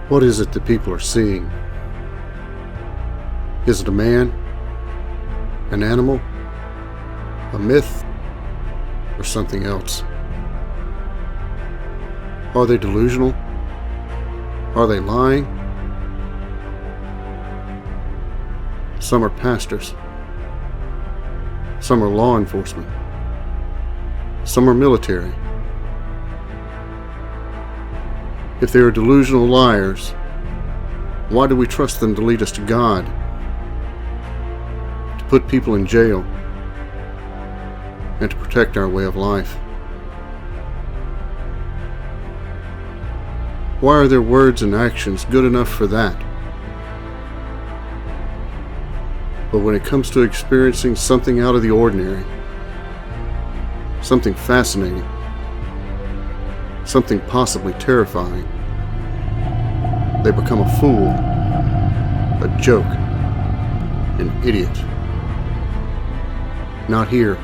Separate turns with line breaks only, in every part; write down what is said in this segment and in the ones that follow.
What is it that people are seeing? Is it a man? An animal? A myth? Or something else? Are they delusional? Are they lying? Some are pastors. Some are law enforcement. Some are military. If they are delusional liars, why do we trust them to lead us to God? To put people in jail? And to protect our way of life? Why are their words and actions good enough for that? But when it comes to experiencing something out of the ordinary, something fascinating, something possibly terrifying, they become a fool, a joke, an idiot. Not here.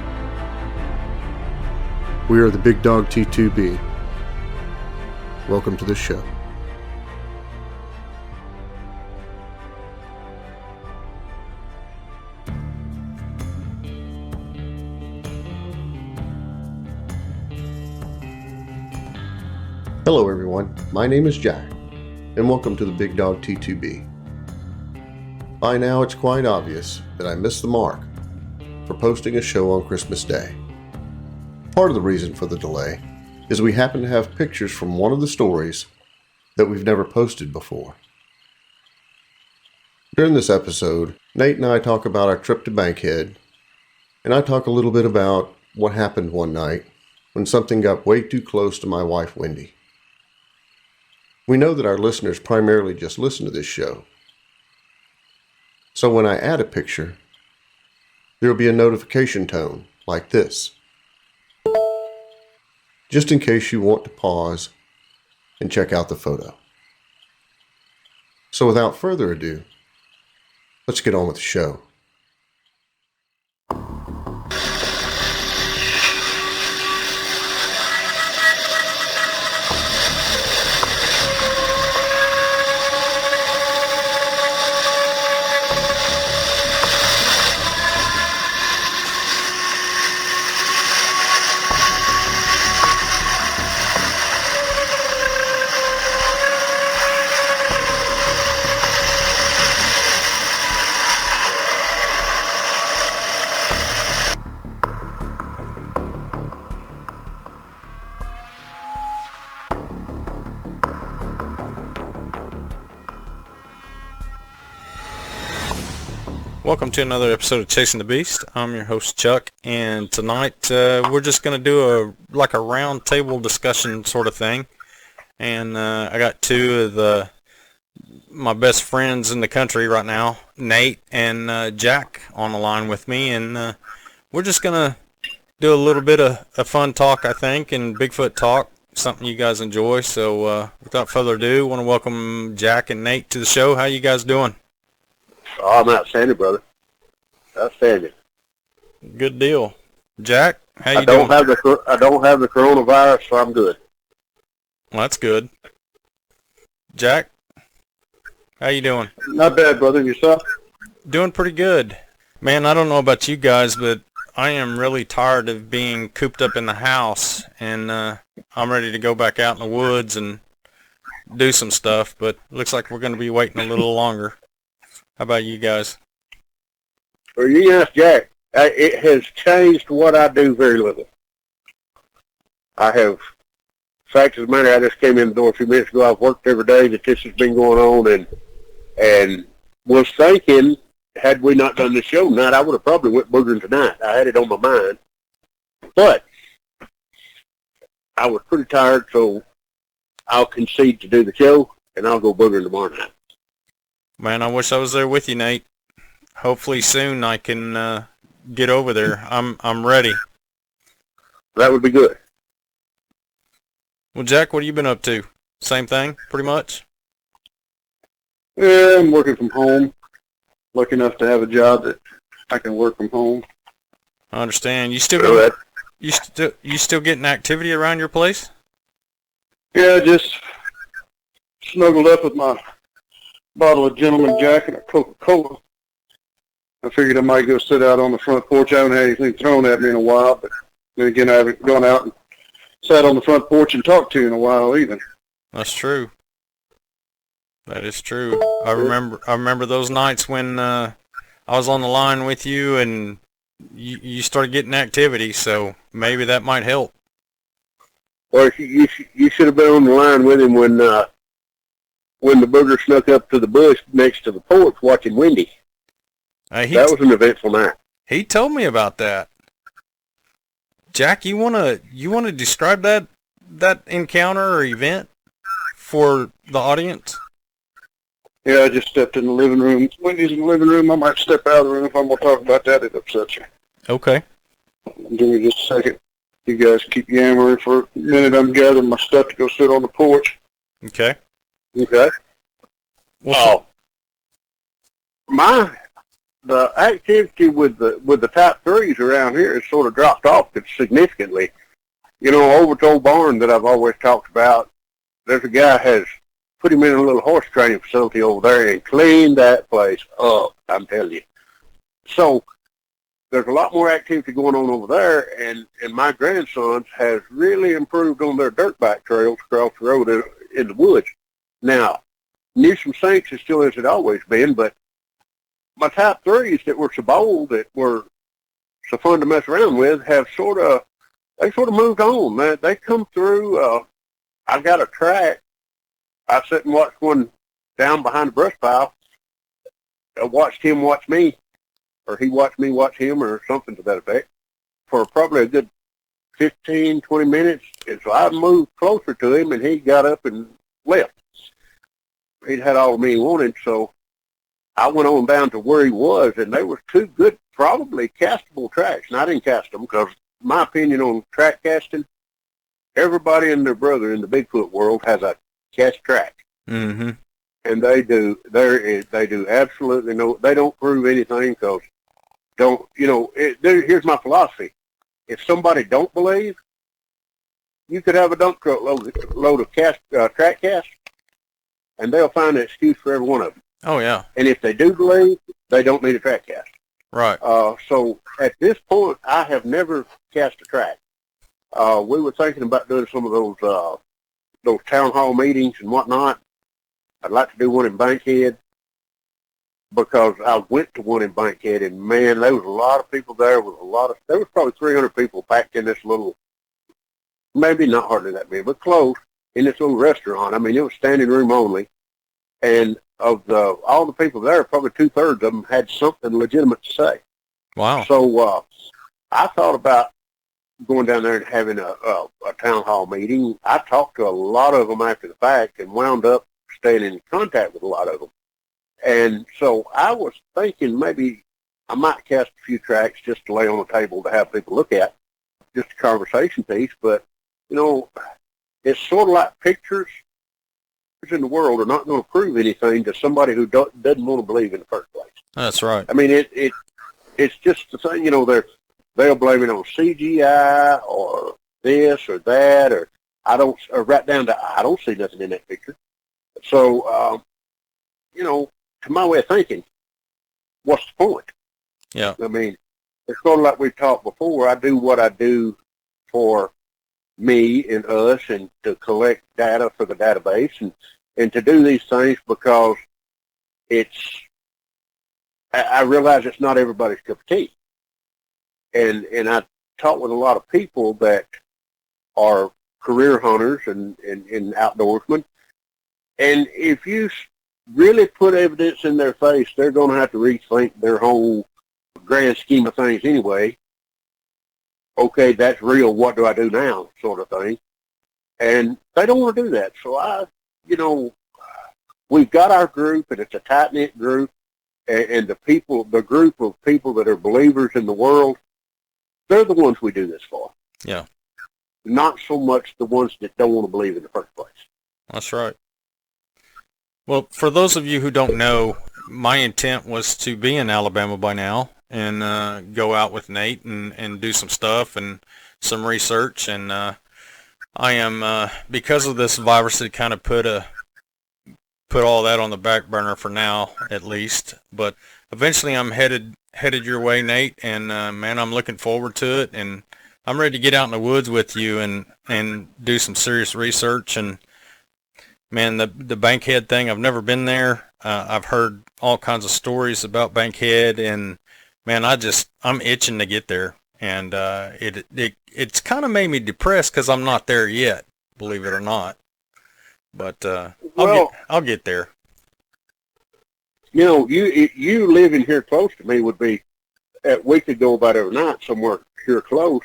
We are the Big Dog T2B. Welcome to the show. Hello everyone, my name is Jack, and welcome to the Big Dog T2B. By now it's quite obvious that I missed the mark for posting a show on Christmas Day. Part of the reason for the delay is we happen to have pictures from one of the stories that we've never posted before. During this episode, Nate and I talk about our trip to Bankhead, and I talk a little bit about what happened one night when something got way too close to my wife Wendy. We know that our listeners primarily just listen to this show. So when I add a picture, there will be a notification tone like this, just in case you want to pause and check out the photo. So without further ado, let's get on with the show.
Welcome to another episode of Chasing the Beast. I'm your host Chuck, and tonight we're just going to do a round table discussion sort of thing. And I got two of my best friends in the country right now, Nate and Jack, on the line with me, and we're just going to do a little bit of fun talk, I think, and Bigfoot talk, something you guys enjoy. So without further ado, I want to welcome Jack and Nate to the show. How you guys doing?
Oh, I'm outstanding, brother. Outstanding.
Good deal. Jack, how you doing?
I don't have the coronavirus, so I'm good.
Well, that's good. Jack, how you doing?
Not bad, brother. Yourself?
Doing pretty good. Man, I don't know about you guys, but I am really tired of being cooped up in the house, and I'm ready to go back out in the woods and do some stuff, but looks like we're going to be waiting a little longer. How about you guys?
Well, you ask Jack. It has changed what I do very little. Fact of the matter, I just came in the door a few minutes ago. I've worked every day that this has been going on, and was thinking, had we not done the show tonight, I would have probably went boogering tonight. I had it on my mind. But I was pretty tired, so I'll concede to do the show, and I'll go boogering tomorrow night.
Man, I wish I was there with you, Nate. Hopefully soon I can get over there. I'm ready.
That would be good.
Well, Jack, what have you been up to? Same thing, pretty much?
Yeah, I'm working from home. Lucky enough to have a job that I can work from home.
I understand. You still getting activity around your place?
Yeah, just
snuggled up with my bottle of Gentleman Jack and a Coca-Cola. I figured I might go sit out on the front porch. I haven't had anything thrown at me in a while, but then again, I haven't gone out and sat on the front porch and talked to you in a while either.
That's true. That is true. I remember those nights when I was on the line with you and you started getting activity, so maybe that might help.
Well, you should have been on the line with him when the booger snuck up to the bush next to the porch watching Wendy. That was an eventful night.
He told me about that. Jack, you wanna describe that encounter or event for the audience?
Yeah, I just stepped in the living room. Wendy's in the living room. I might step out of the room if I'm going to talk about that. It upsets you.
Okay.
Give me just a second. You guys keep yammering for a minute. I'm gathering my stuff to go sit on the porch.
Okay.
Okay. The activity with the top threes around here has sort of dropped off significantly. You know, over to Old Barn that I've always talked about, there's a guy has put him in a little horse training facility over there and cleaned that place up, I'm telling you. So there's a lot more activity going on over there, and my grandsons has really improved on their dirt bike trails across the road in the woods. Now, Newsom Saints is still as it always been, but my top threes that were so bold, that were so fun to mess around with, have sort of moved on. They come through. I've got a track. I sat and watched one down behind the brush pile. I watched him watch me, or he watched me watch him, or something to that effect, for probably a good 15, 20 minutes. And so I moved closer to him, and he got up and left. He'd had all of me he wanted, so I went on down to where he was, and they were two good, probably castable tracks. And I didn't cast them because my opinion on track casting, everybody and their brother in the Bigfoot world has a cast track.
Mm-hmm.
And they do. They do absolutely no. They don't prove anything because here's my philosophy. If somebody don't believe, you could have a dump truck load of track cast, and they'll find an excuse for every one of them.
Oh yeah.
And if they do believe, they don't need a track cast.
Right.
So at this point, I have never cast a track. We were thinking about doing some of those town hall meetings and whatnot. I'd like to do one in Bankhead, because I went to one in Bankhead, and man, there was a lot of people there. There was probably 300 people packed in this little, maybe not hardly that big, but close, in this little restaurant. I mean, it was standing room only, and of all the people there, probably 2/3 of them had something legitimate to say.
Wow.
So I thought about going down there and having a town hall meeting. I talked to a lot of them after the fact and wound up staying in contact with a lot of them. And so I was thinking maybe I might cast a few tracks just to lay on the table to have people look at, just a conversation piece. But, it's sort of like pictures in the world are not going to prove anything to somebody who doesn't want to believe in the first place.
That's right.
I mean, it's just the thing, they'll blame it on CGI or this or that, or right down to I don't see nothing in that picture. So, to my way of thinking, what's the point?
Yeah.
I mean, it's sort of like we've talked before. I do what I do for me and us, and to collect data for the database, and to do these things because I realize it's not everybody's cup of tea. And I talk with a lot of people that are career hunters and outdoorsmen. And if you really put evidence in their face, they're going to have to rethink their whole grand scheme of things anyway. Okay, that's real. What do I do now? Sort of thing. And they don't want to do that. So we've got our group, and it's a tight-knit group. And the group of people that are believers in the world, they're the ones we do this for.
Yeah.
Not so much the ones that don't want to believe in the first place.
That's right. Well, for those of you who don't know, my intent was to be in Alabama by now and go out with Nate and do some stuff and some research. And I am, because of this virus, it kind of put a put all that on the back burner for now, at least. But eventually, I'm headed your way, Nate, and man, I'm looking forward to it, and I'm ready to get out in the woods with you and do some serious research. And man, the Bankhead thing, I've never been there. I've heard all kinds of stories about Bankhead, and man, I'm itching to get there. And it's kind of made me depressed because I'm not there yet, believe it or not. But I'll get there.
You know, you living here close to me would be, we could go about every night somewhere here close.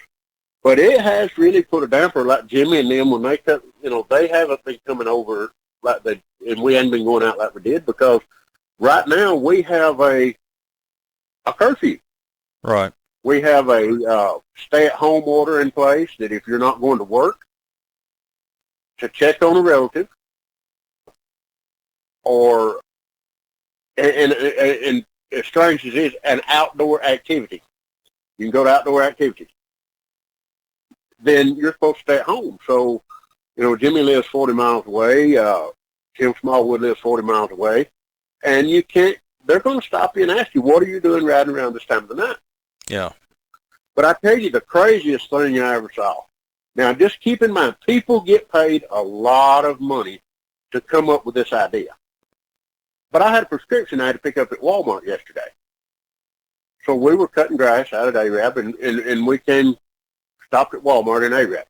But it has really put a damper, like Jimmy and them, when they come, you know, they haven't been coming over like they, and we hadn't been going out like we did, because right now we have a curfew.
Right.
We have a stay-at-home order in place that if you're not going to work, to check on a relative, or, and as strange as it is, an outdoor activity. You can go to outdoor activities. Then you're supposed to stay at home. So, you know, Jimmy lives 40 miles away. Tim Smallwood lives 40 miles away. And you can't, they're going to stop you and ask you, what are you doing riding around this time of the night?
Yeah.
But I tell you, the craziest thing I ever saw. Now, just keep in mind, people get paid a lot of money to come up with this idea. But I had a prescription I had to pick up at Walmart yesterday. So we were cutting grass out at Arab, and we stopped at Walmart in Arab.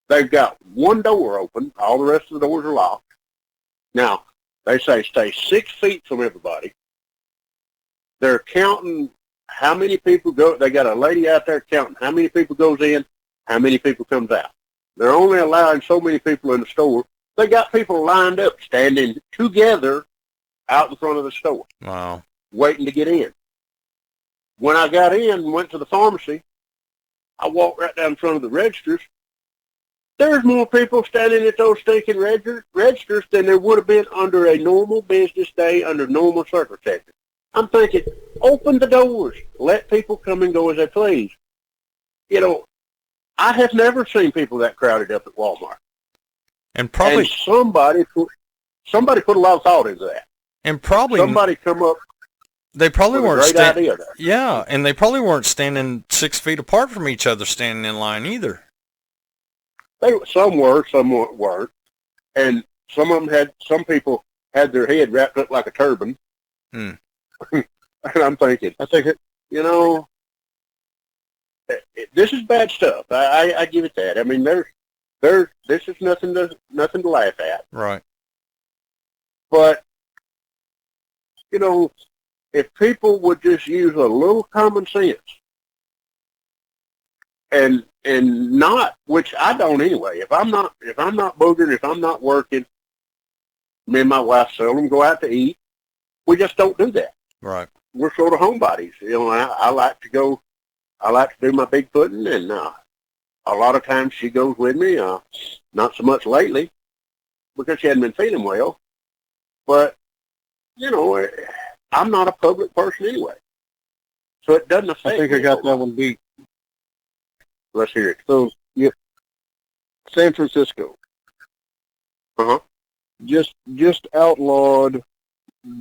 They've got one door open. All the rest of the doors are locked. Now, they say stay 6 feet from everybody. They're counting how many people go. They got a lady out there counting how many people goes in, how many people comes out. They're only allowing so many people in the store. They got people lined up, standing together out in front of the store.
Wow.
Waiting to get in. When I got in and went to the pharmacy, I walked right down in front of the registers. There's more people standing at those stinking registers than there would have been under a normal business day, under normal circumstances. I'm thinking, open the doors. Let people come and go as they please. You know, I have never seen people that crowded up at Walmart.
And probably
and somebody put a lot of thought into that.
And probably
somebody come up.
They probably weren't
idea there.
Yeah, and they probably weren't standing 6 feet apart from each other, standing in line either.
Some were, some weren't, and some people had their head wrapped up like a turban. And I'm thinking, you know, this is bad stuff. I give it that. I mean, this is nothing to laugh at.
Right.
But you know, if people would just use a little common sense, and not, which I don't anyway. If I'm not boogering, if I'm not working, me and my wife seldom go out to eat. We just don't do that.
Right.
We're sort of homebodies. You know, I like to go. I like to do my bigfooting, and a lot of times she goes with me. Not so much lately because she hadn't been feeling well. But you know, I'm not a public person anyway, so it doesn't affect.
I think I got that one beat.
Let's hear it.
So, yeah, San Francisco. Just outlawed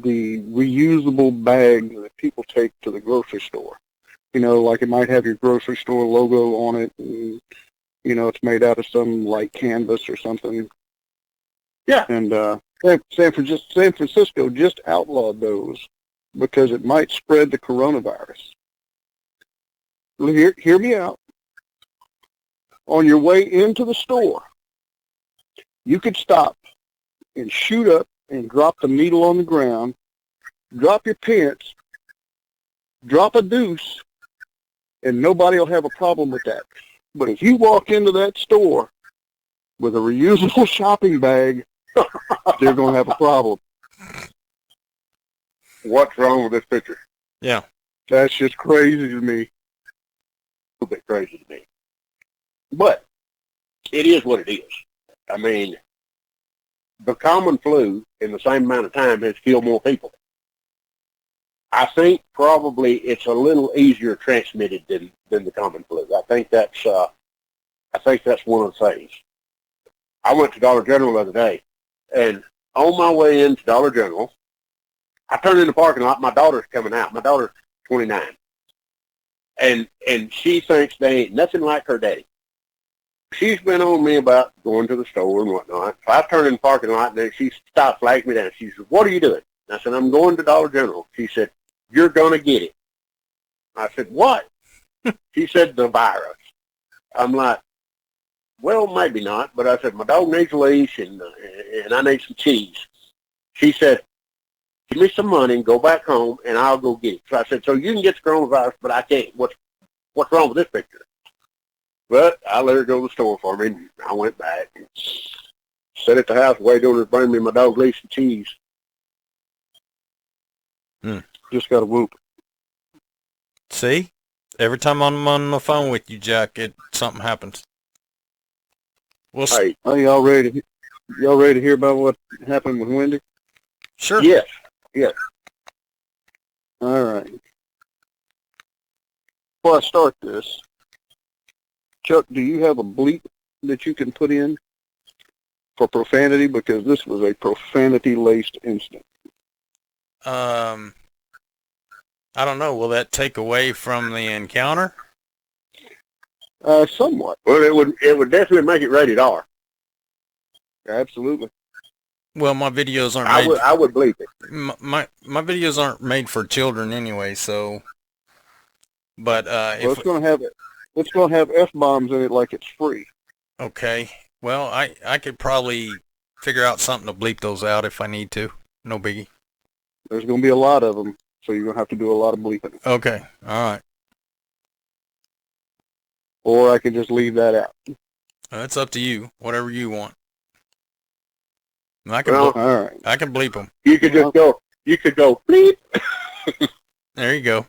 the reusable bag that people take to the grocery store. You know, like it might have your grocery store logo on it, and, you know, it's made out of some light canvas or something.
Yeah.
And San Francisco just outlawed those because it might spread the coronavirus. Hear me out. On your way into the store, you could stop and shoot up and drop the needle on the ground, drop your pants, drop a deuce, and nobody will have a problem with that. But if you walk into that store with a reusable shopping bag, they're going to have a problem.
What's wrong with this picture?
Yeah.
That's just crazy to me.
A little bit crazy to me. But it is what it is. I mean, the common flu in the same amount of time has killed more people. I think probably it's a little easier transmitted than the common flu. I think that's one of the things. I went to Dollar General the other day, and on my way into Dollar General. I turn in the parking lot. My daughter's coming out. My daughter's 29. And she thinks they ain't nothing like her daddy. She's been on me about going to the store and whatnot. So I turn in the parking lot, and then she stops, flags me down. She says, what are you doing? I said, I'm going to Dollar General. She said, you're going to get it. I said, what? She said, the virus. I'm like, well, maybe not. But I said, my dog needs a leash, and I need some cheese. She said, give me some money and go back home, and I'll go get it. So I said, so you can get the coronavirus, but I can't. What's wrong with this picture? But I let her go to the store for me, and I went back and sat at the house waiting on her to bring me my dog leash and cheese.
Just got a whoop.
See? Every time I'm on the phone with you, Jack, something happens. Well,
Hey,
Are y'all ready to hear about what happened with Wendy?
sure.
yes.
All right. Before I start this, Chuck, do you have a bleep that you can put in for profanity? Because this was a profanity-laced incident.
I don't know. Will that take away from the encounter?
Somewhat.
Well, it would definitely make it rated R.
Absolutely.
Well, my videos aren't made.
I would bleep it.
My videos aren't made for children anyway. So, but
Well, it's going to have F-bombs in it like it's free.
okay. Well, I could probably figure out something to bleep those out if I need to. No biggie.
There's going to be a lot of them, so you're going to have to do a lot of bleeping.
Okay. All right.
Or I could just leave that out.
It's up to you. Whatever you want.
Well,
All right.
I can bleep them.
you could just go. You could go bleep.
There you go.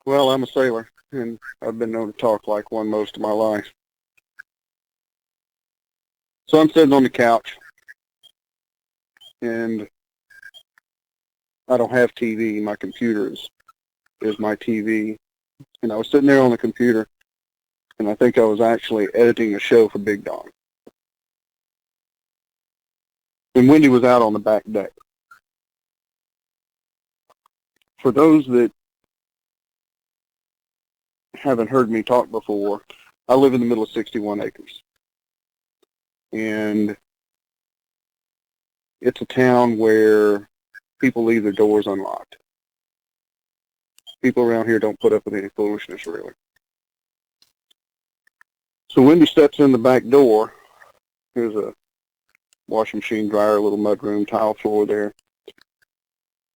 Well, I'm a sailor, and I've been known to talk like one most of my life. So I'm sitting on the couch, and I don't have TV. My computer is my TV. And I was sitting there on the computer, and I think I was actually editing a show for Big Dog. And Wendy was out on the back deck. For those that haven't heard me talk before, I live in the middle of 61 acres. And it's a town where people leave their doors unlocked. People around here don't put up with any foolishness, really. So Wendy steps in the back door. There's a washing machine, dryer, a little mudroom, tile floor there.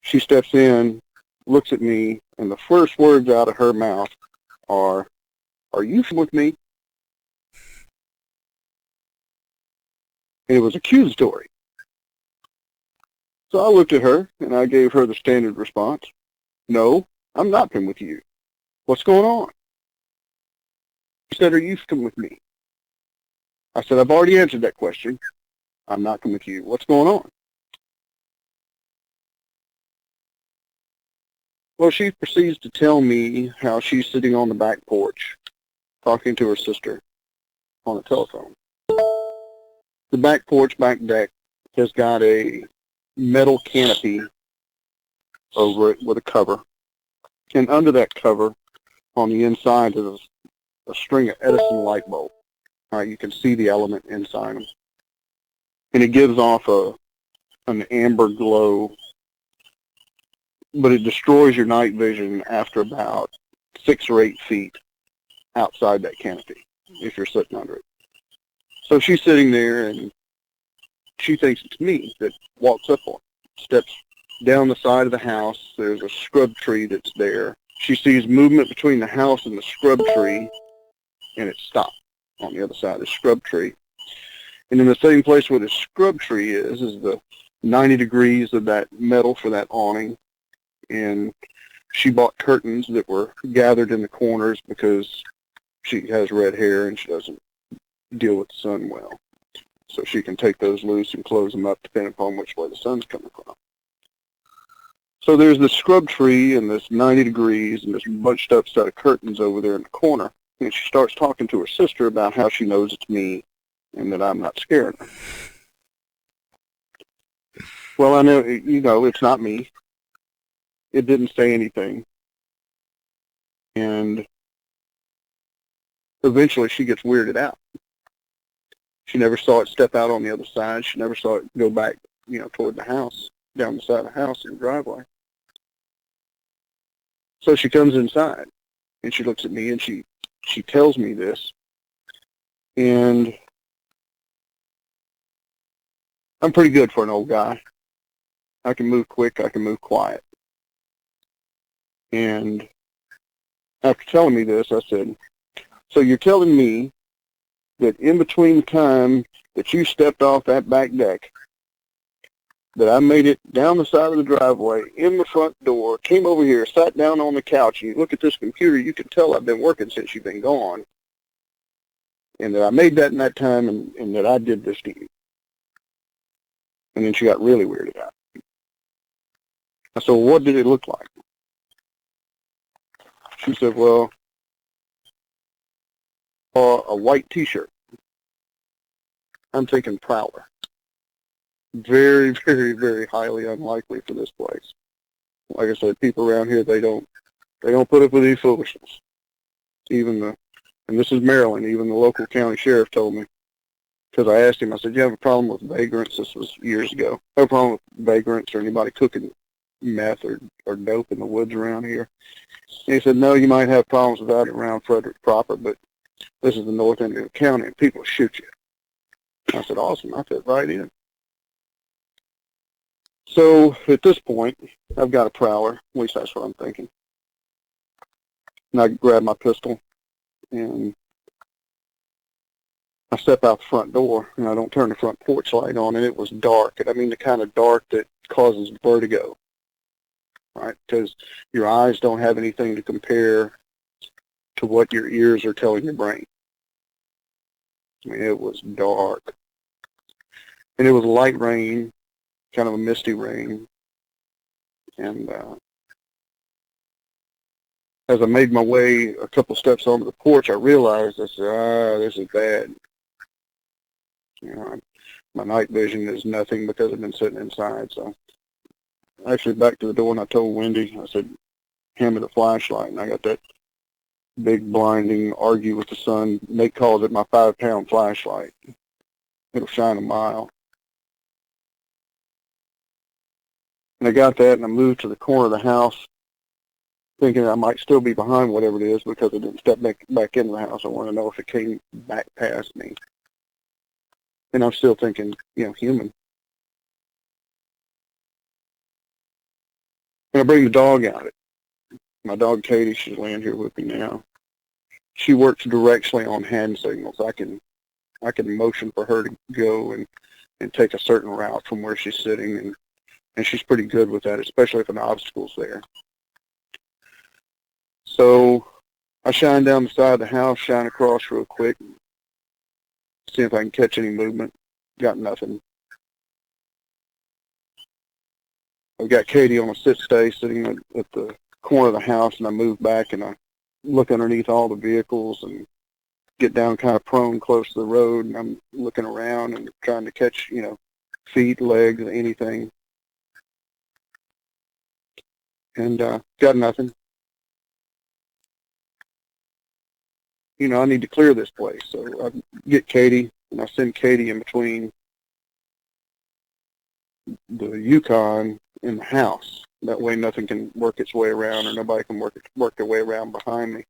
She steps in, looks at me, and the first words out of her mouth are you with me? And it was accusatory. So I looked at her, and I gave her the standard response. No, I'm not coming with you. What's going on? She said, are you coming with me? I said, I've already answered that question. I'm not coming with you. What's going on? Well, she proceeds to tell me how she's sitting on the back porch talking to her sister on the telephone. The back porch, back deck, has got a metal canopy over it with a cover. And under that cover, on the inside, is a string of Edison light bulbs. All right, you can see the element inside them. And it gives off an amber glow, but it destroys your night vision after about 6 or 8 feet outside that canopy if you're sitting under it. So she's sitting there, and she thinks it's me that walks up on her, steps down the side of the house. There's a scrub tree that's there. She sees movement between the house and the scrub tree, and it stopped on the other side of the scrub tree. And in the same place where the scrub tree is the 90 degrees of that metal for that awning. And she bought curtains that were gathered in the corners because she has red hair and she doesn't deal with the sun well. So she can take those loose and close them up depending upon which way the sun's coming from. So there's this scrub tree and this 90 degrees and this bunched up set of curtains over there in the corner. And she starts talking to her sister about how she knows it's me and that I'm not scared of her. Well, I know, it's not me. It didn't say anything. And eventually she gets weirded out. She never saw it step out on the other side. She never saw it go back, toward the house, down the side of the house in the driveway. So she comes inside, and she looks at me, and she tells me this. And I'm pretty good for an old guy. I can move quick. I can move quiet. And after telling me this, I said, so you're telling me that in between the time that you stepped off that back deck, that I made it down the side of the driveway, in the front door, came over here, sat down on the couch, and you look at this computer, you can tell I've been working since you've been gone, and that I made that in that time, and that I did this to you. And then she got really weirded out. I said, well, what did it look like? She said, well, a white T-shirt. I'm thinking prowler. Very, very, very highly unlikely for this place. Like I said, people around here, they don't put up with any foolishness. And this is Maryland, even the local county sheriff told me, because I asked him, I said, you have a problem with vagrants? This was years ago. No problem with vagrants or anybody cooking meth or dope in the woods around here. And he said, no, you might have problems with that around Frederick proper, but this is the north end of the county, and people shoot you. I said, awesome. I fit right in. So at this point, I've got a prowler. At least that's what I'm thinking. And I grab my pistol, and I step out the front door, and I don't turn the front porch light on, and it was dark. And I mean the kind of dark that causes vertigo, right? Because your eyes don't have anything to compare to what your ears are telling your brain. I mean, it was dark. And it was light rain, kind of a misty rain. And as I made my way a couple steps onto the porch, I realized, I said, this is bad. My night vision is nothing because I've been sitting inside. So I actually back to the door, and I told Wendy, I said, hand me the flashlight. And I got that big blinding argue with the sun. Nate calls it my 5-pound flashlight. It'll shine a mile. And I got that, and I moved to the corner of the house, thinking I might still be behind whatever it is because I didn't step back into the house. I want to know if it came back past me. And I'm still thinking, human. And I bring the dog out. My dog Katie, she's laying here with me now. She works directly on hand signals. I can motion for her to go and take a certain route from where she's sitting, and she's pretty good with that, especially if an obstacle's there. So I shine down the side of the house, shine across real quick, see if I can catch any movement. Got nothing. I've got Katie on a sit-stay sitting at the corner of the house, and I move back and I look underneath all the vehicles and get down kind of prone close to the road, and I'm looking around and trying to catch, feet, legs, anything. And got nothing. I need to clear this place. So I get Katie, and I send Katie in between the Yukon and the house. That way nothing can work its way around, or nobody can work their way around behind me.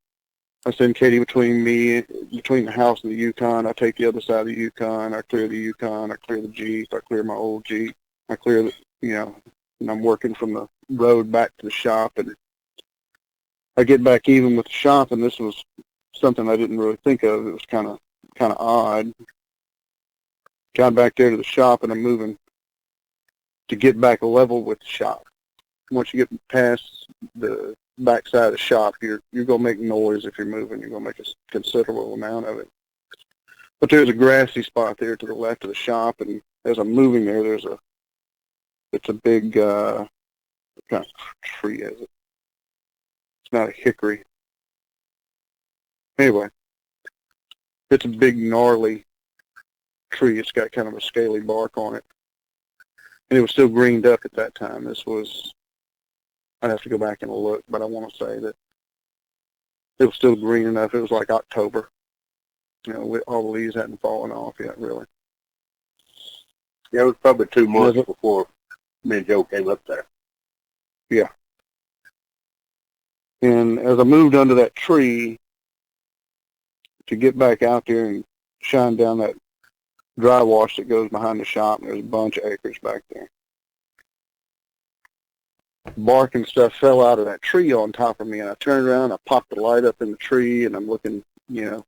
I send Katie between the house and the Yukon. I take the other side of the Yukon. I clear the Yukon. I clear the Jeep. I clear my old Jeep. I clear and I'm working from the road back to the shop, and I get back even with the shop, and this was something I didn't really think of. It was kind of odd. Got back there to the shop, and I'm moving to get back level with the shop. Once you get past the back side of the shop, you're gonna make noise if you're moving. You're gonna make a considerable amount of it. But there's a grassy spot there to the left of the shop, and as I'm moving there, it's a big what kind of tree is it? It's not a hickory. Anyway, it's a big gnarly tree. It's got kind of a scaly bark on it. And it was still greened up at that time. This was, I'd have to go back and look, but I want to say that it was still green enough. It was like October. All the leaves hadn't fallen off yet, really.
Yeah, it was probably 2 months before me and Joe came up there.
Yeah. And as I moved under that tree to get back out there and shine down that dry wash that goes behind the shop, and there's a bunch of acres back there. Bark and stuff fell out of that tree on top of me, and I turned around, I popped the light up in the tree, and I'm looking, got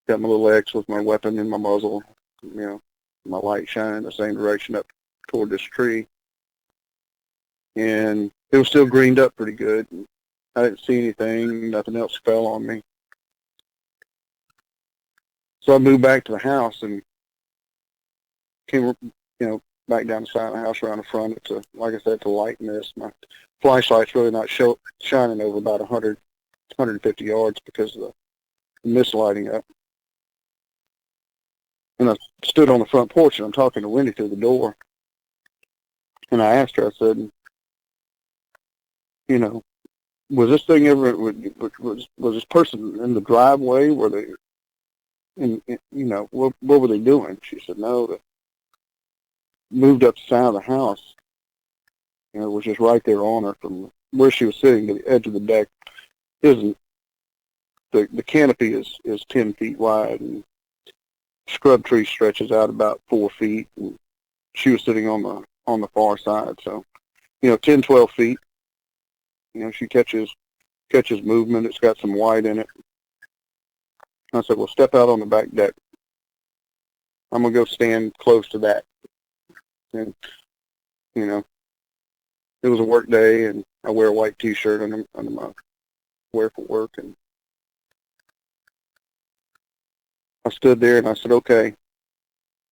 my little X with my weapon in my muzzle, my light shining the same direction up toward this tree. And it was still greened up pretty good. I didn't see anything. Nothing else fell on me. So I moved back to the house and came, back down the side of the house around the front. It's like I said, to lighten this. My flashlight's really not shining over about 100, 150 yards because of the mist lighting up. And I stood on the front porch and I'm talking to Wendy through the door. And I asked her, I said, was this thing ever, was this person in the driveway? Were they, what were they doing? She said, no, they moved up the side of the house. It was just right there on her from where she was sitting to the edge of the deck. The canopy is 10 feet wide, and scrub tree stretches out about 4 feet. And she was sitting on the far side, so 10, 12 feet. She catches movement. It's got some white in it. I said, well, step out on the back deck. I'm going to go stand close to that. And, it was a work day, and I wear a white T-shirt under my wear for work. And I stood there, and I said, okay,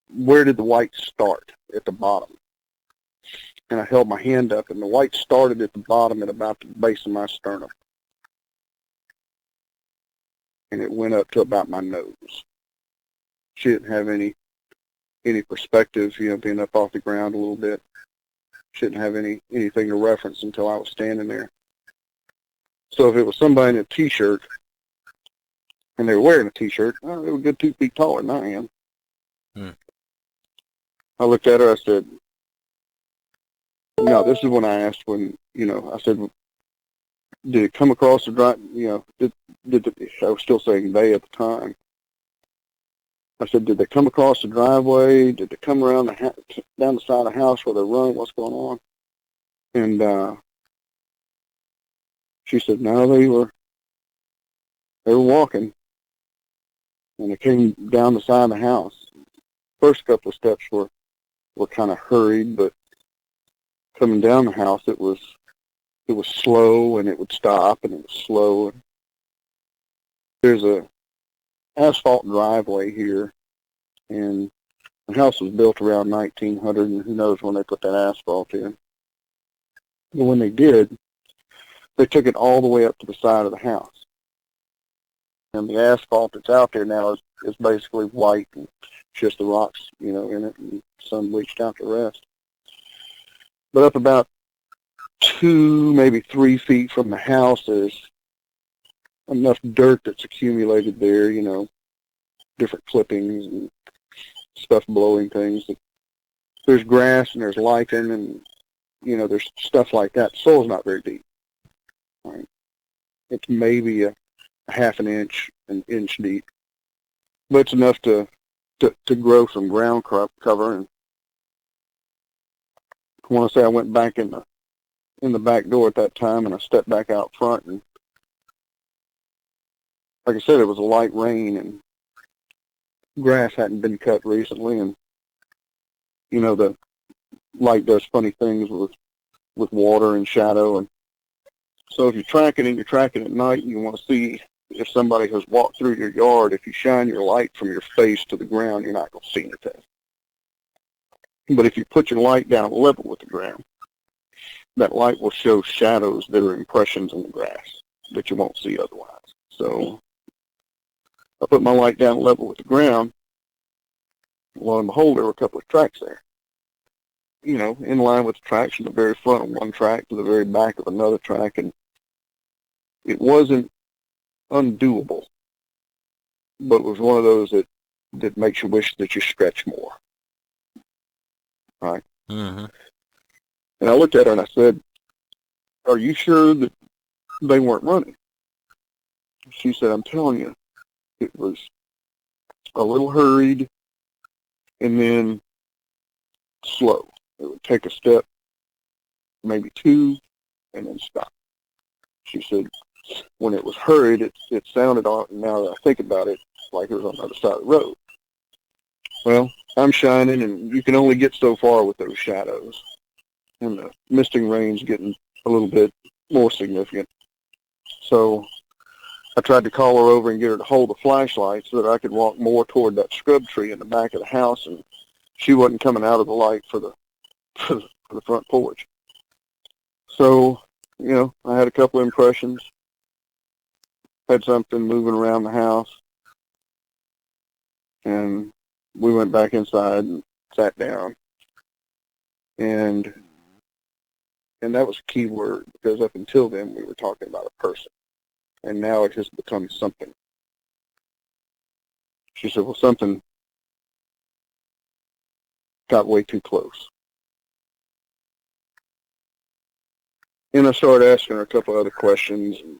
where did the white start? At the bottom. And I held my hand up, and the white started at the bottom at about the base of my sternum. And it went up to about my nose. She didn't have any perspective, being up off the ground a little bit. She didn't have anything to reference until I was standing there. So if it was somebody in a T-shirt, and they were wearing a T-shirt, they were a good 2 feet taller than I am. I looked at her, I said, no, this is when I asked when, I said, did it come across the drive, I was still saying they at the time. I said, did they come across the driveway? Did they come around down the side of the house where they're running? What's going on? And she said, no, they were walking, and they came down the side of the house. First couple of steps were kind of hurried, but coming down the house, it was slow, and it would stop, and it was slow. There's a asphalt driveway here, and the house was built around 1900, and who knows when they put that asphalt in. But when they did, they took it all the way up to the side of the house. And the asphalt that's out there now is basically white, and just the rocks, in it, and some bleached out the rest. But up about 2, maybe 3 feet from the house, there's enough dirt that's accumulated there, different clippings and stuff blowing things. There's grass and there's lichen and, there's stuff like that. The soil's not very deep. Right? It's maybe a half an inch deep. But it's enough to grow some ground cover. And I want to say I went back in the back door at that time, and I stepped back out front, and like I said, it was a light rain, and grass hadn't been cut recently, and the light does funny things with water and shadow, and so if you're tracking at night and you want to see if somebody has walked through your yard, if you shine your light from your face to the ground, you're not going to see anything. But if you put your light down level with the ground, that light will show shadows that are impressions in the grass that you won't see otherwise. So I put my light down level with the ground. Lo and behold, there were a couple of tracks there. in line with the tracks from the very front of one track to the very back of another track, and it wasn't undoable, but it was one of those that makes you wish that you stretch more, right?
Mm-hmm.
And I looked at her and I said, "Are you sure that they weren't running?" She said, "I'm telling you, it was a little hurried and then slow. It would take a step, maybe two, and then stop." She said, when it was hurried, it sounded on, now that I think about it, like it was on the other side of the road. Well, I'm shining, and you can only get so far with those shadows. And the misting rain's getting a little bit more significant. So I tried to call her over and get her to hold the flashlight so that I could walk more toward that scrub tree in the back of the house, and she wasn't coming out of the light for the front porch. So, I had a couple of impressions, had something moving around the house, and we went back inside and sat down. And that was a key word, because up until then we were talking about a person, and now it has become something. She said, well, something got way too close. And I started asking her a couple other questions, and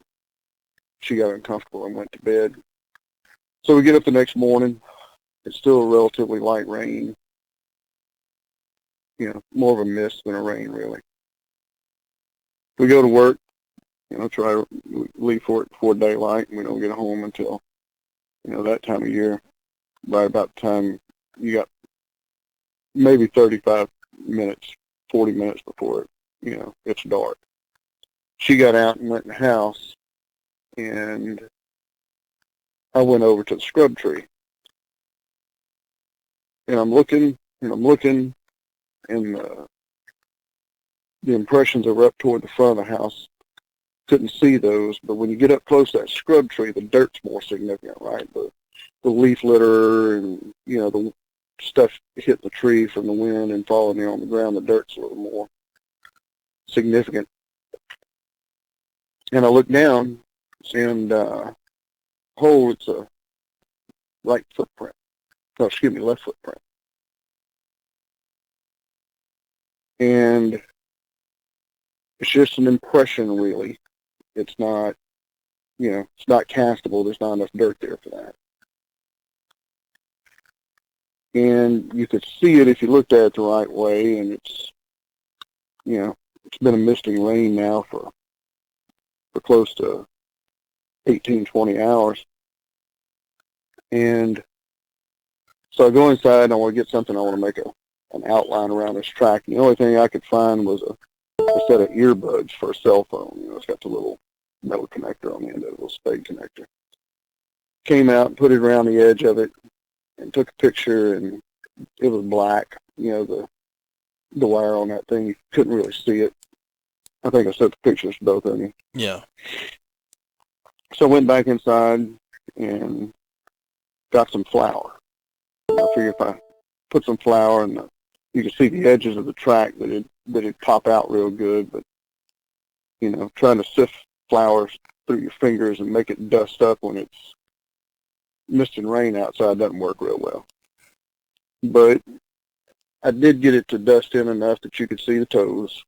she got uncomfortable and went to bed. So we get up the next morning. It's still a relatively light rain, more of a mist than a rain, really. We go to work, try to leave for it before daylight, and we don't get home until, that time of year. By about the time you got maybe 35 minutes, 40 minutes before it's dark. She got out and went in the house, and I went over to the scrub tree. And I'm looking, and the impressions are up toward the front of the house. Couldn't see those, but when you get up close to that scrub tree, the dirt's more significant, right? The leaf litter and, the stuff hit the tree from the wind and falling there on the ground, the dirt's a little more significant. And I look down, and it's a right footprint. No, excuse me, left footprint. And it's just an impression, really. It's not, it's not castable. There's not enough dirt there for that. And you could see it if you looked at it the right way, and it's been a misting rain now for close to 18, 20 hours. And so I go inside, and I want to get something. I want to make an outline around this track. And the only thing I could find was a set of earbuds for a cell phone. It's got the little metal connector on the end of it, a little spade connector. Came out and put it around the edge of it and took a picture, and it was black. The wire on that thing, you couldn't really see it. I think I sent the pictures to both of you.
Yeah.
So I went back inside and got some flour. I figured if I put some flour in you can see the edges of the track that it'd pop out real good, but trying to sift flour through your fingers and make it dust up when it's mist and rain outside doesn't work real well. But I did get it to dust in enough that you could see the toes,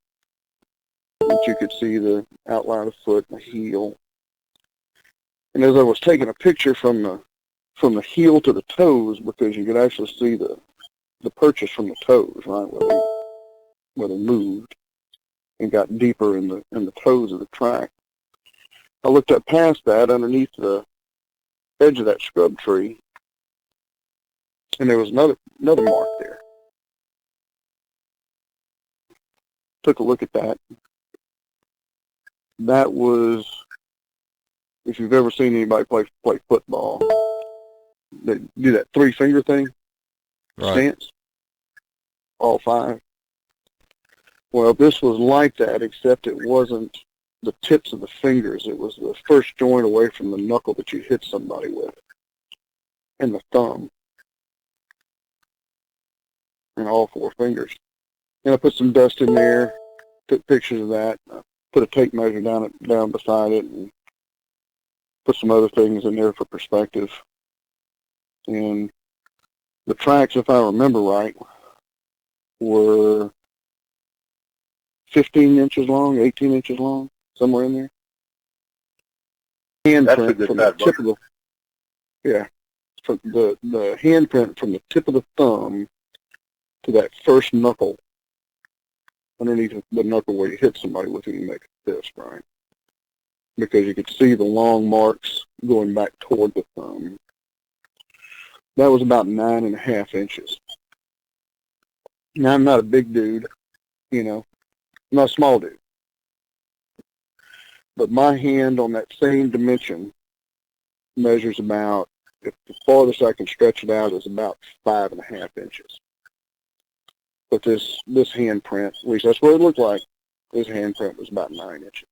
that you could see the outline of the foot and the heel. And as I was taking a picture from the heel to the toes, because you could actually see the purchase from the toes, right, where they moved and got deeper in the toes of the track. I looked up past that underneath the edge of that scrub tree, and there was another mark there. Took a look at that. That was, if you've ever seen anybody play football, they do that 3-finger thing,
Right.
stance, all 5. Well, this was like that, except it wasn't the tips of the fingers. It was the first joint away from the knuckle that you hit somebody with, and the thumb, and all 4 fingers. And I put some dust in there, took pictures of that, put a tape measure down beside it, and put some other things in there for perspective. And the tracks, if I remember right, were 15 inches long, 18 inches long, somewhere in there. Handprint from the tip of the, yeah, from the handprint from the tip of the thumb to that first knuckle, underneath the knuckle where you hit somebody with it, you make a fist, right? Because you could see the long marks going back toward the thumb. That was about 9.5 inches. Now, I'm not a big dude, you know, I'm not a small dude. But my hand on that same dimension measures about, if the farthest I can stretch it out is about 5.5 inches. But this handprint, at least that's what it looked like, this handprint was about 9 inches.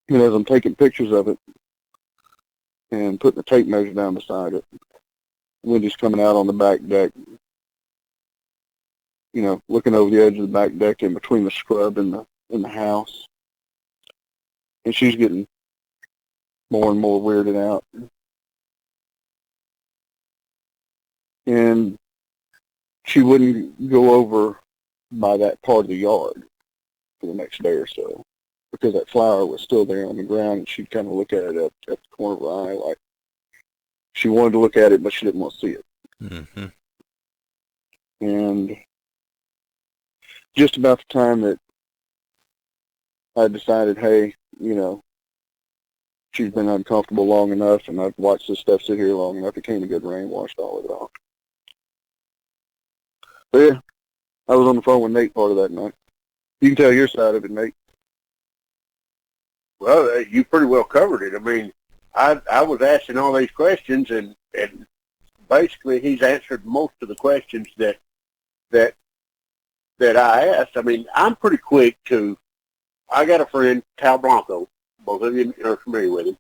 And as I'm taking pictures of it and putting the tape measure down beside it, Wendy's coming out on the back deck, you know, looking over the edge of the back deck in between the scrub and the house. And she's getting more and more weirded out. And she wouldn't go over by that part of the yard for the next day or so, because that flower was still there on the ground, and she'd kind of look at it at the corner of her eye, like she wanted to look at it, but she didn't want to see it.
Mm-hmm.
And just about the time that I decided, hey, you know, she's been uncomfortable long enough, and I've watched this stuff sit here long enough, it came a good rain, washed all of it off. But yeah, I was on the phone with Nate part of that night. You can tell your side of it, Nate.
Well, you pretty well covered it. I mean, I was asking all these questions, and basically he's answered most of the questions that I asked. I mean, I'm pretty quick to. I got a friend, Tal Blanco. Both of you are familiar with him.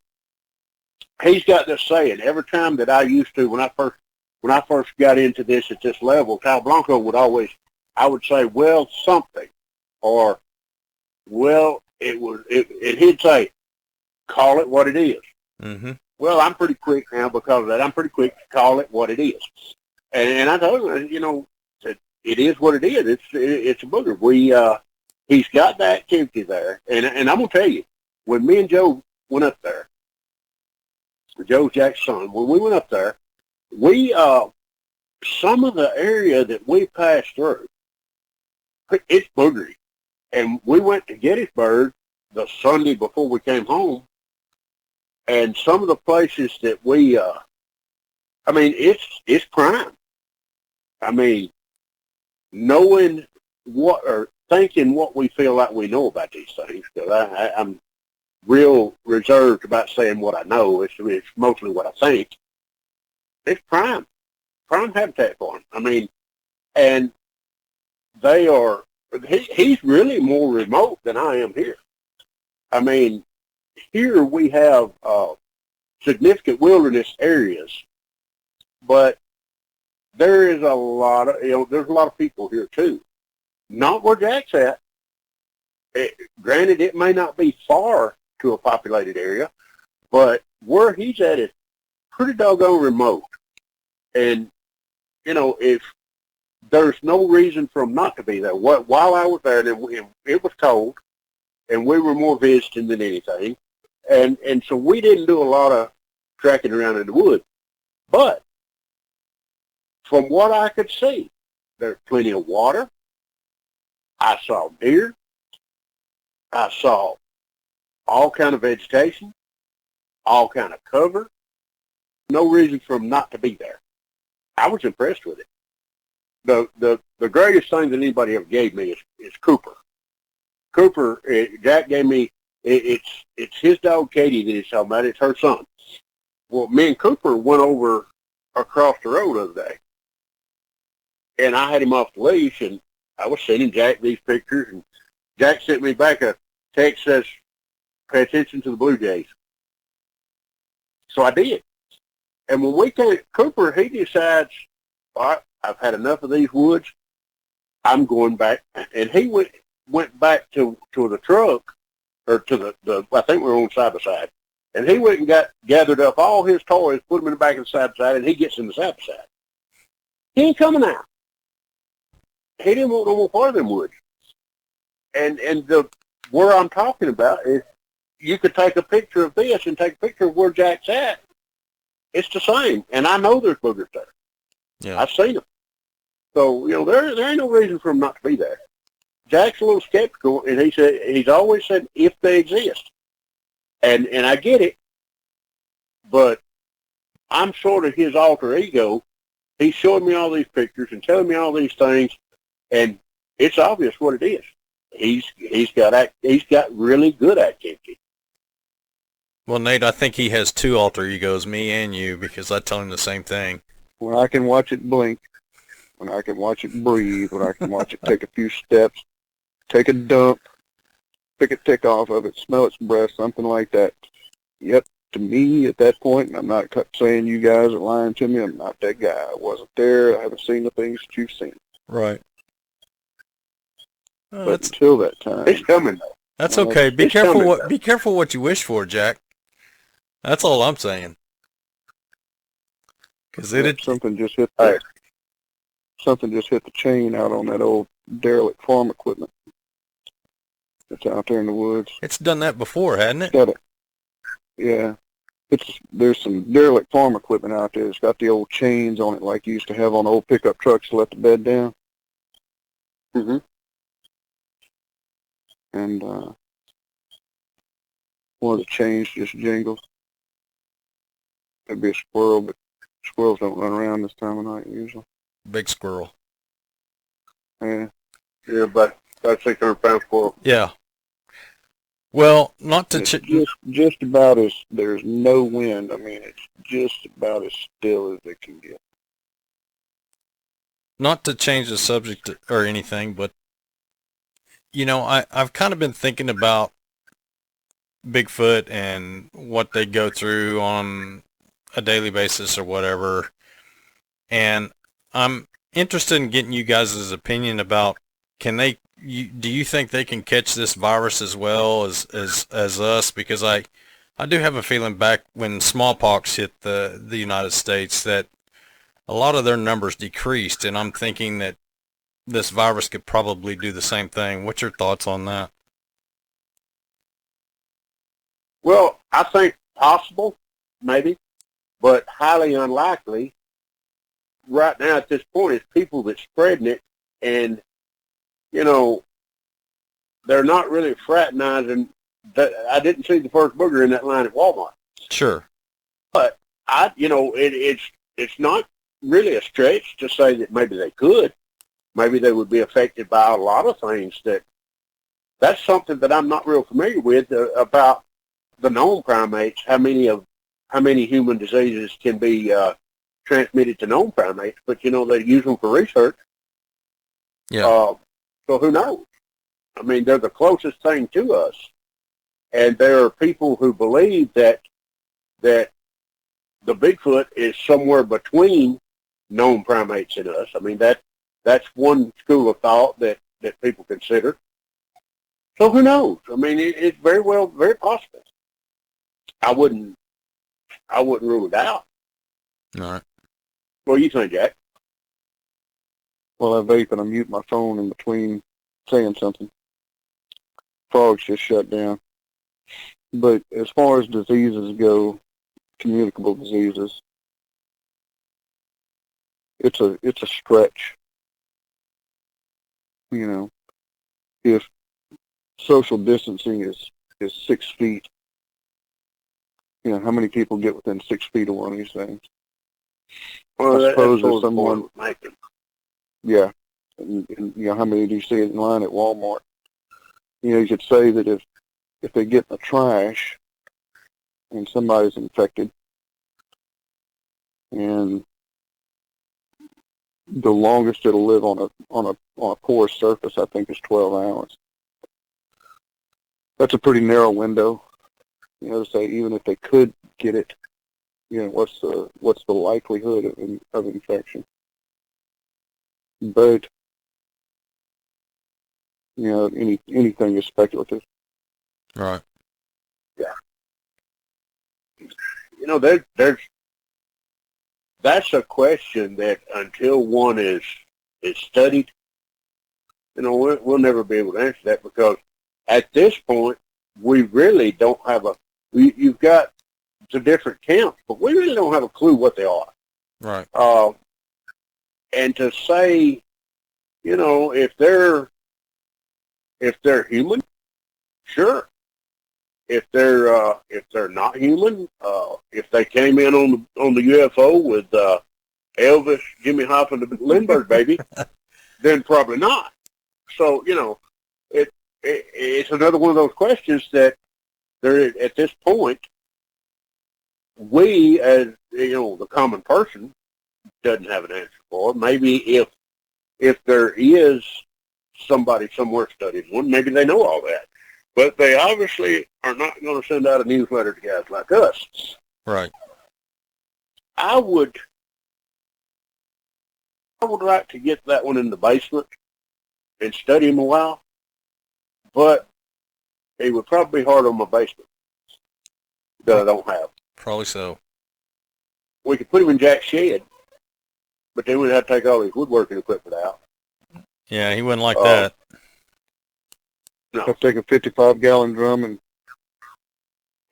He's got this saying every time that I used to when I first got into this at this level. Tal Blanco would always, I would say, well, something, or well, and he'd say, call it what it is.
Mm-hmm.
Well, I'm pretty quick now because of that. I'm pretty quick to call it what it is. And I told him, you know, that it is what it is. It's a booger. He's got the activity there. And I'm going to tell you, when me and Joe went up there, Joe Jack's son, when we went up there, some of the area that we passed through, it's boogery. And we went to Gettysburg the Sunday before we came home, and some of the places that we, I mean, it's crime. I mean, knowing what, or thinking what we feel like we know about these things, because I'm real reserved about saying what I know. It's mostly what I think. It's prime habitat for them. I mean, and they are, he's really more remote than I am here. I mean, here we have significant wilderness areas, but there is a lot of, there's a lot of people here too. Not where Jack's at. Granted, it may not be far to a populated area, but where he's at is pretty doggone remote. And, if there's no reason for him not to be there. While I was there, and it was cold, and we were more visiting than anything, and so we didn't do a lot of tracking around in the woods. But from what I could see, there's plenty of water. I saw deer. I saw all kind of vegetation, all kind of cover. No reason for him not to be there. I was impressed with it. The greatest thing that anybody ever gave me is Cooper. Cooper, Jack gave me, it's his dog Katie that he's talking about. It's her son. Well, me and Cooper went over across the road the other day, and I had him off the leash, and I was sending Jack these pictures, and Jack sent me back a text that says, pay attention to the Blue Jays. So I did. And when we came, Cooper, he decides, all right, I've had enough of these woods. I'm going back, and he went back to the truck, or to the I think we were on side by side, and he went and gathered up all his toys, put them in the back of the side by side, and he gets in the side by side. He ain't coming out. He didn't want no more part of them woods. And the where I'm talking about is, you could take a picture of this and take a picture of where Jack's at. It's the same, and I know there's boogers there.
Yeah.
I've seen them. So, there ain't no reason for him not to be there. Jack's a little skeptical, and he's always said if they exist. And I get it, but I'm sort of his alter ego. He's showing me all these pictures and telling me all these things, and it's obvious what it is. He's got really good activity.
Well, Nate, I think he has two alter egos, me and you, because I tell him the same thing.
When I can watch it blink, when I can watch it breathe, when I can watch it take a few steps, take a dump, pick a tick off of it, smell its breath, something like that. Yep, to me at that point, and I'm not saying you guys are lying to me, I'm not that guy. I wasn't there. I haven't seen the things that you've seen.
Right.
But until that time,
it's coming.
That's okay. Be careful what you wish for, Jack. That's all I'm saying. Because
something just hit the chain out on that old derelict farm equipment that's out there in the woods.
It's done that before, hasn't it?
Yeah. There's some derelict farm equipment out there. It's got the old chains on it like you used to have on old pickup trucks to let the bed down.
Mm-hmm.
And one of the chains just jingled. That'd be a squirrel, but squirrels don't run around this time of night usually.
Big squirrel.
Yeah.
Yeah, but that's 600-pound squirrel.
Yeah. Well, not to...
just about as... There's no wind. I mean, it's just about as still as it can get.
Not to change the subject or anything, but, I've kind of been thinking about Bigfoot and what they go through on a daily basis or whatever, and I'm interested in getting you guys' opinion about, do you think they can catch this virus as well as us? Because I do have a feeling back when smallpox hit the United States that a lot of their numbers decreased, and I'm thinking that this virus could probably do the same thing. What's your thoughts on that?
Well, I think possible, maybe, but highly unlikely. Right now at this point, it's people that's spreading it, and, they're not really fraternizing. I didn't see the first booger in that line at Walmart.
Sure.
But, it's not really a stretch to say that maybe they could. Maybe they would be affected by a lot of things. That's something that I'm not real familiar with about the known primates. How many human diseases can be transmitted to known primates? But they use them for research.
Yeah.
So who knows? I mean, they're the closest thing to us, and there are people who believe that the Bigfoot is somewhere between known primates and us. I mean, that's one school of thought that people consider. So who knows? I mean, it's very possible. I wouldn't rule it out.
All right.
What do you think, Jack?
Well, I vape and I mute my phone in between saying something. Frogs just shut down. But as far as diseases go, communicable diseases, it's a stretch. If social distancing is 6 feet, how many people get within 6 feet of one of these things?
Well,
I suppose if someone,
making.
yeah, and how many do you see in line at Walmart? You could say that if they get in the trash and somebody's infected, and the longest it'll live on a porous surface, I think, is 12 hours. That's a pretty narrow window. To say even if they could get it, what's the likelihood of infection? But anything is speculative.
Right.
That's a question that until one is studied, we'll never be able to answer that, because at this point we really don't have you've got the different counts, but we really don't have a clue what they are.
Right.
And to say, if they're human, sure. If they're not human, if they came in on the UFO with Elvis, Jimmy Hoffa, and the Lindbergh baby, then probably not. So it's another one of those questions that there at this point, we as the common person doesn't have an answer for. Maybe if there is somebody somewhere studying one, maybe they know all that. But they obviously are not going to send out a newsletter to guys like us.
Right.
I would like to get that one in the basement and study him a while, but it would probably be hard on my basement that I don't have.
Probably so.
We could put him in Jack's shed, but then we'd have to take all his woodworking equipment out.
Yeah, he wouldn't like that.
No.
I'll take a 55-gallon drum and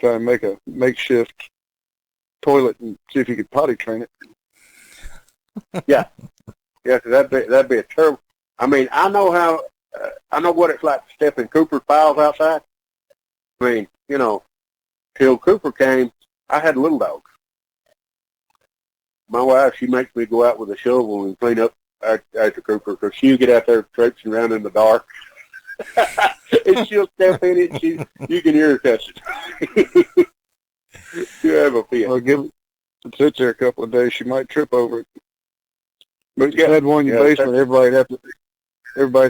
try and make a makeshift toilet and see if you could potty train it.
Yeah, because that'd be a terrible. I mean, I know what it's like to step in Cooper's piles outside. I mean, till Cooper came, I had little dogs. My wife, she makes me go out with a shovel and clean up after Cooper, because she'll get out there traipsing around in the dark. And she'll step in it, you can hear her cussing. You have a fit.
Well, it sits there a couple of days, she might trip over it. But if you had one in your basement, everybody'd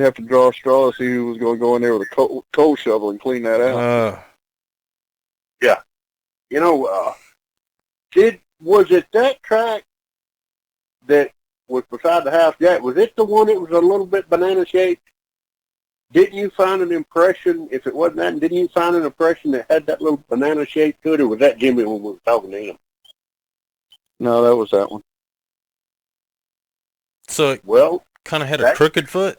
have to draw a straw to see who was going to go in there with a coal shovel and clean that out.
Yeah. Was it that track that was beside the house, Jack? Was it the one that was a little bit banana shaped? Didn't you find an impression, if it wasn't that, didn't you find an impression that had that little banana shape to it, or was that Jimmy when we were talking to him?
No, that was that one.
So it kind of had a crooked foot?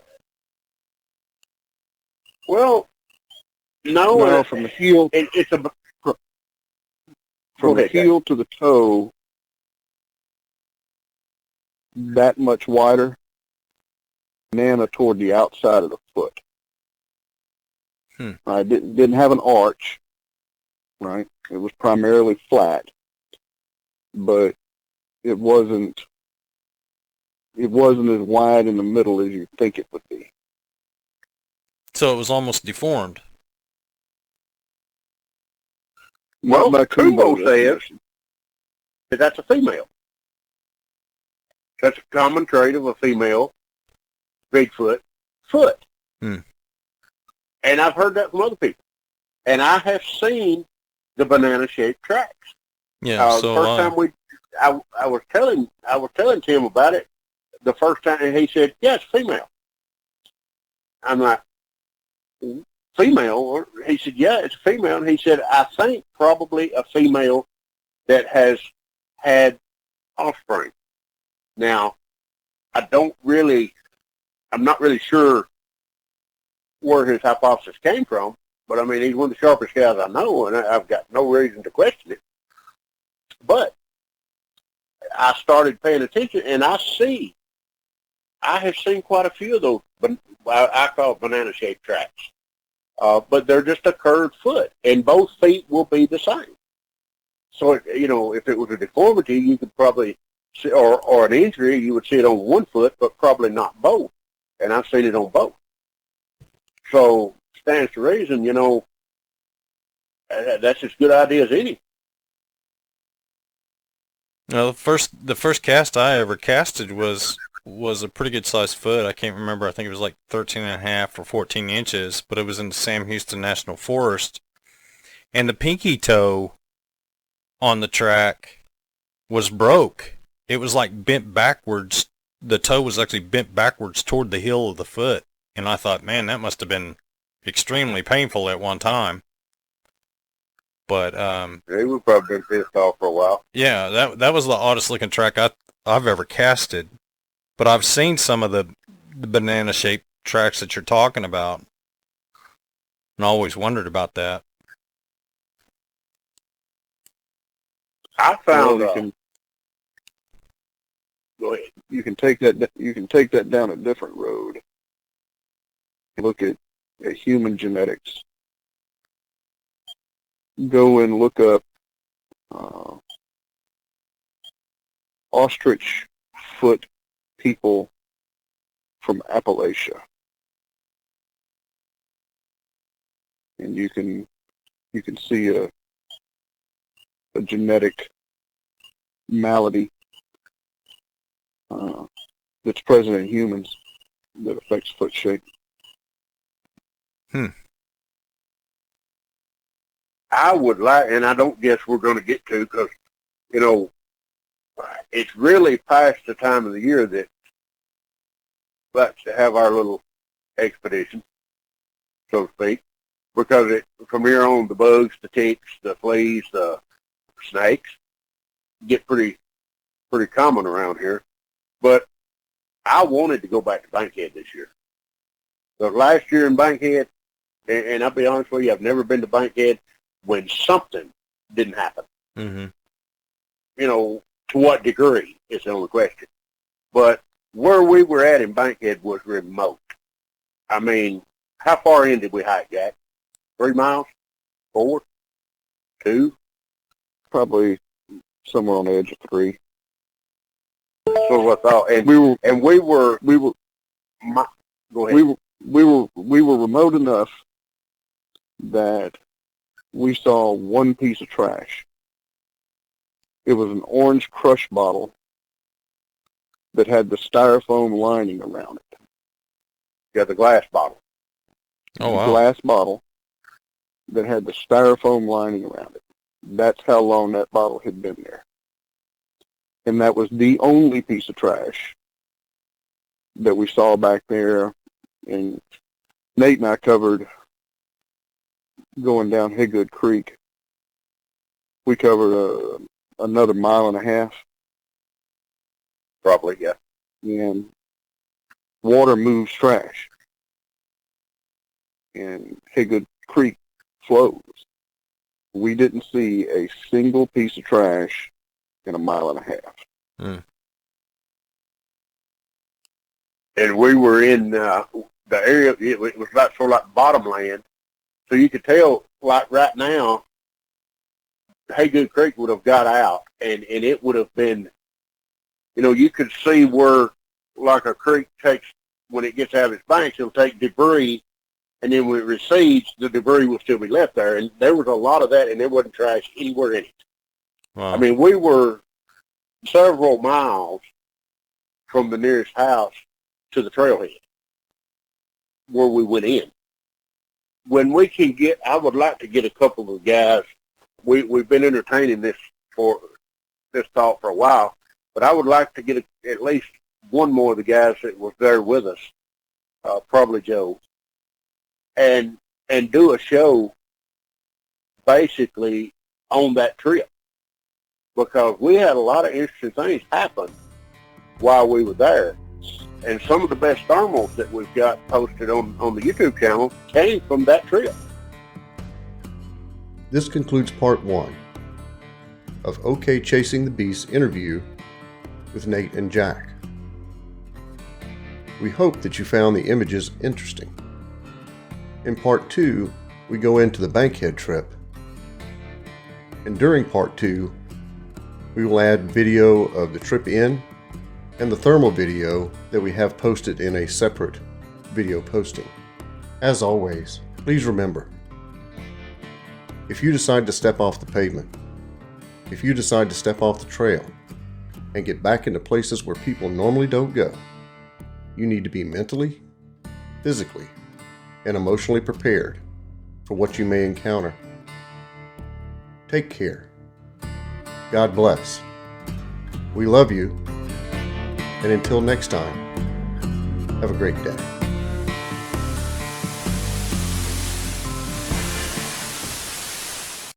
Well, no.
From the heel, from the heel to the toe, that much wider, banana toward the outside of the foot. I didn't have an arch, right? It was primarily flat, but it wasn't as wide in the middle as you think it would be.
So it was almost deformed.
Well, Kumbo says that that's a female. That's a common trait of a female Bigfoot foot. And I've heard that from other people. And I have seen the banana-shaped tracks.
Yeah, so
first time I was telling Tim about it. The first time, and he said, "Yeah, it's female." I'm like, "Female?" Or he said, "Yeah, it's a female." And he said, "I think probably a female that has had offspring." Now, I'm not really sure where his hypothesis came from, but I mean, he's one of the sharpest guys I know, and I've got no reason to question it. But I started paying attention, and I have seen quite a few of those, I call banana-shaped tracks. But they're just a curved foot, and both feet will be the same. So, if it was a deformity, you could probably see, or an injury, you would see it on one foot, but probably not both. And I've seen it on both. So, stands to reason, that's as good idea as any.
Well, the first cast I ever casted was a pretty good sized foot. I can't remember. I think it was like 13.5 or 14 inches, but it was in the Sam Houston National Forest. And the pinky toe on the track was broke. It was like bent backwards. The toe was actually bent backwards toward the heel of the foot. And I thought, man, that must have been extremely painful at one time. But
They would probably been pissed off for a while.
yeah, that was the oddest looking track I've ever casted. But I've seen some of the banana shaped tracks that you're talking about, and I always wondered about that.
I found.
Go ahead. You can take that down a different road. Look at human genetics. Go and look up ostrich foot people from Appalachia, and you can see a genetic malady that's present in humans that affects foot shape.
I would like, and I don't guess we're going to get to, because, you know, it's really past the time of the year that let's have our little expedition, so to speak, because from here on, the bugs, the ticks, the fleas, the snakes get pretty common around here. But I wanted to go back to Bankhead this year. So last year in Bankhead, and I'll be honest with you, I've never been to Bankhead when something didn't happen.
Mm-hmm.
You know, to what degree is the only question. But where we were at in Bankhead was remote. I mean, how far in did we hike, Jack? 3 miles? 4? 2?
Probably somewhere on the edge of 3.
So I thought, and
We were
go ahead.
we were remote enough that we saw one piece of trash. It was an orange crush bottle that had the styrofoam lining around it.
Yeah, the glass bottle.
Oh, wow.
A glass bottle that had the styrofoam lining around it. That's how long that bottle had been there. And that was the only piece of trash that we saw back there. And Nate and I covered going down Higgood Creek. We covered another 1.5 miles.
Probably, yeah.
And water moves trash. And Higgood Creek flows. We didn't see a single piece of trash in 1.5 miles.
And we were in the area, it was about sort of like bottomland. So you could tell, like right now, Haygood Creek would have got out, and it would have been, you know, you could see where, like a creek takes, when it gets out of its banks, it'll take debris, and then when it recedes, the debris will still be left there. And there was a lot of that, and there wasn't trash anywhere in it.
Wow.
I mean, we were several miles from the nearest house to the trailhead where we went in. When we can get, I would like to get a couple of guys. We've been entertaining this thought for a while, but I would like to get at least one more of the guys that was there with us, probably Joe, and do a show basically on that trip, because we had a lot of interesting things happen while we were there. And some of the best thermals that we've got posted on the YouTube channel came from that trip.
This concludes part 1 of OK Chasing the Beast interview with Nate and Jack. We hope that you found the images interesting. In part 2, we go into the Bankhead trip. And during part 2, we will add video of the trip in and the thermal video that we have posted in a separate video posting. As always, please remember, if you decide to step off the pavement, if you decide to step off the trail and get back into places where people normally don't go, you need to be mentally, physically, and emotionally prepared for what you may encounter. Take care. God bless. We love you. And until next time, have a great day.